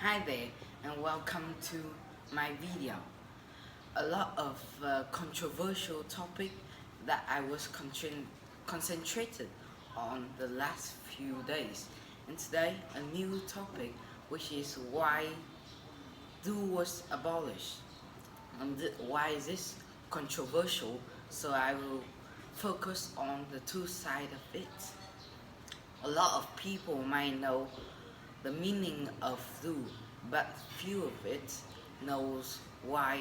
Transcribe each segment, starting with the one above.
Hi there and welcome to my video. A lot of controversial topic that I was concentrated on the last few days. And today a new topic, which is why zoo was abolished. And why is this controversial? So I will focus on the two sides of it. A lot of people might know the meaning of zoo, but few of it knows why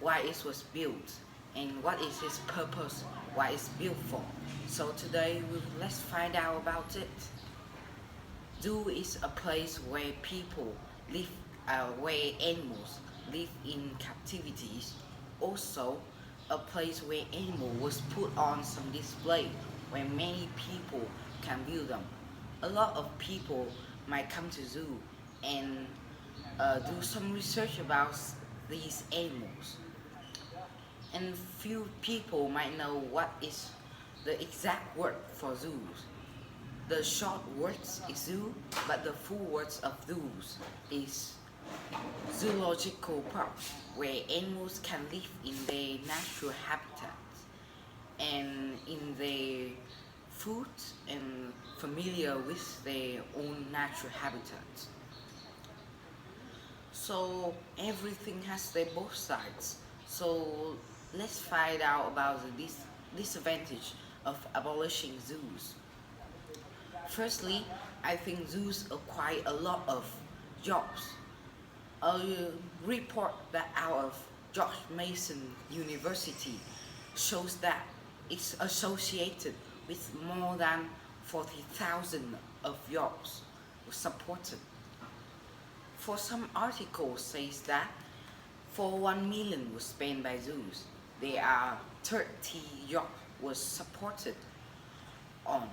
it was built and what is its purpose, why it's built for. So today let's find out about it. Zoo is a place where people live, where animals live in captivities. Also, a place where animal was put on some display where many people can view them. A lot of people might come to zoo and do some research about these animals. And few people might know what is the exact word for zoos. The short words is zoo, but the full words of zoos is zoological parks, where animals can live in their natural habitats and in their food and familiar with their own natural habitats. So everything has their both sides. So let's find out about the disadvantage of abolishing zoos. Firstly, I think zoos acquire a lot of jobs. A report that out of George Mason University shows that it's associated with more than 40,000 of jobs supported. For some articles says that for 1 million was spent by zoos, there are 30 jobs was supported on.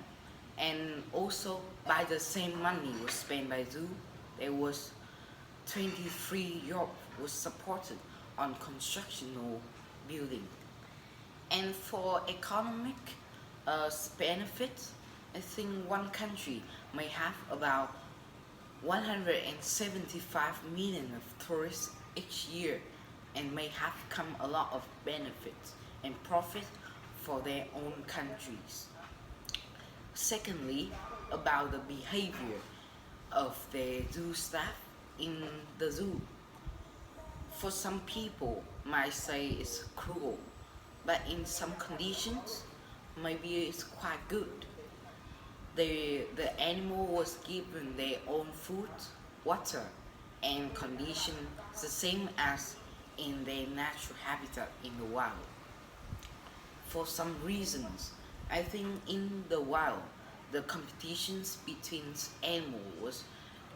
And also by the same money was spent by zoo, there was 23 jobs was supported on constructional building. And for economic benefits, I think one country may have about 175 million of tourists each year and may have come a lot of benefits and profit for their own countries. Secondly, about the behavior of the zoo staff in the zoo. For some people might say it's cruel, but in some conditions maybe it's quite good. The animal was given their own food, water, and condition the same as in their natural habitat in the wild. For some reasons, I think in the wild, the competitions between animals was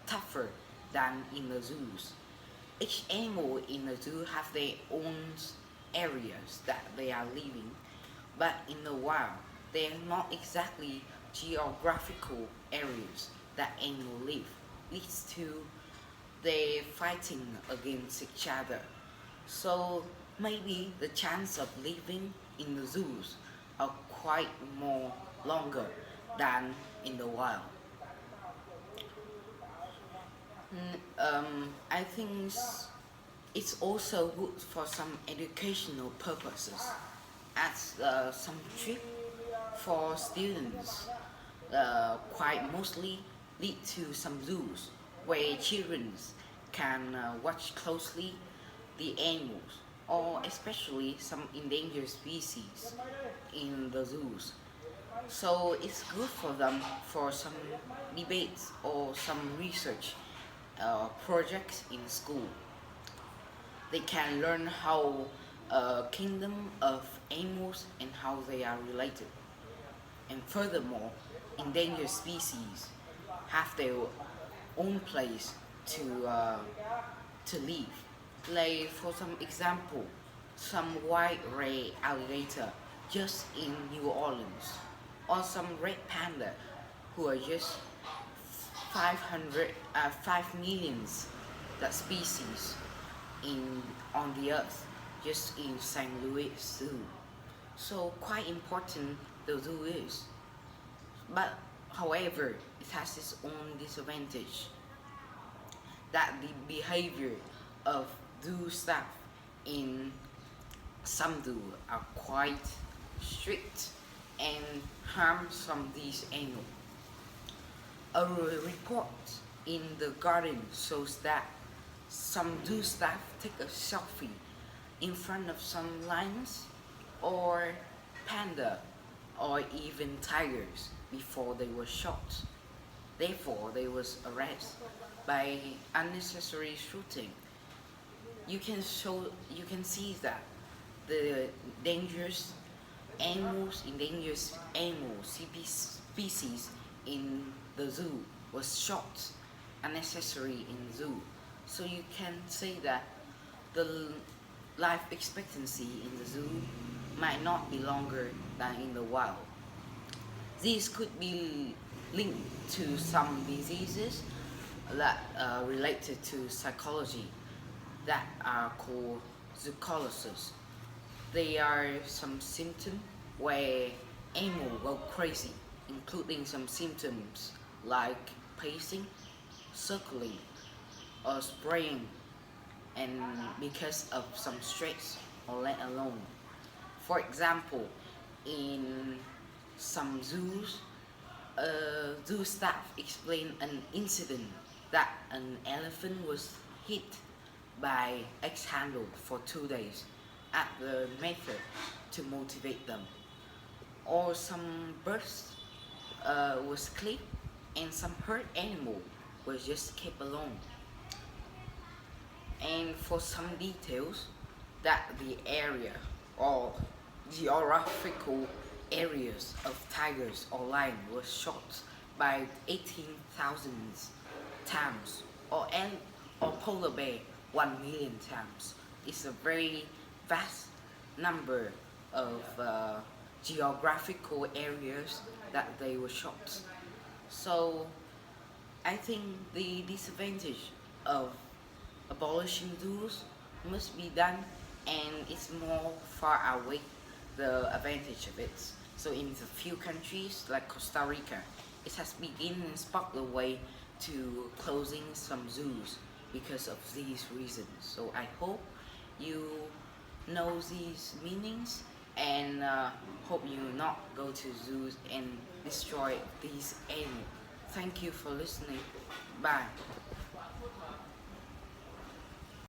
tougher than in the zoos. Each animal in the zoo have their own areas that they are living, but in the wild, they are not exactly geographical areas that animals live, leads to they fighting against each other. So maybe the chance of living in the zoos are quite more longer than in the wild. I think it's also good for some educational purposes, as some trip for students quite mostly lead to some zoos where children can watch closely the animals, or especially some endangered species in the zoos. So it's good for them for some debates or some research projects in school. They can learn how kingdom of animals and how they are related. And furthermore, endangered species have their own place to live. Like for some example, some white ray alligator just in New Orleans, or some red panda who are just 5 millions that species in on the earth, just in St. Louis Zoo. So quite important the zoo is. But however, it has its own disadvantage. that the behavior of zoo staff in some zoo are quite strict and harm some of these animals. A report in the Guardian shows that some zoo staff take a selfie in front of some lions or panda or even tigers before they were shot. Therefore, they was arrested by unnecessary shooting. You can see that the dangerous endangered animal species in the zoo was shot unnecessary in the zoo. So you can say that the life expectancy in the zoo might not be longer than in the wild. These could be linked to some diseases that are related to psychology that are called zoocholysis. They are some symptoms where animals go crazy, including some symptoms like pacing, circling, or spraying, and because of some stress or let alone. For example, in some zoos, zoo staff explained an incident that an elephant was hit by X-handle for 2 days at the method to motivate them. Or some birds was clipped and some hurt animal was just kept alone. And for some details that the area or geographical areas of tigers or lion was shot by 18,000 times or polar bear 1 million times. It's a very vast number of geographical areas that they were shot. So I think the disadvantage of abolishing zoos must be done, and it's more far away the advantage of it. So in a few countries like Costa Rica, it has begun and sparked the way to closing some zoos because of these reasons. So I hope you know these meanings, and hope you not go to zoos and destroy these animals. Thank you for listening. Bye.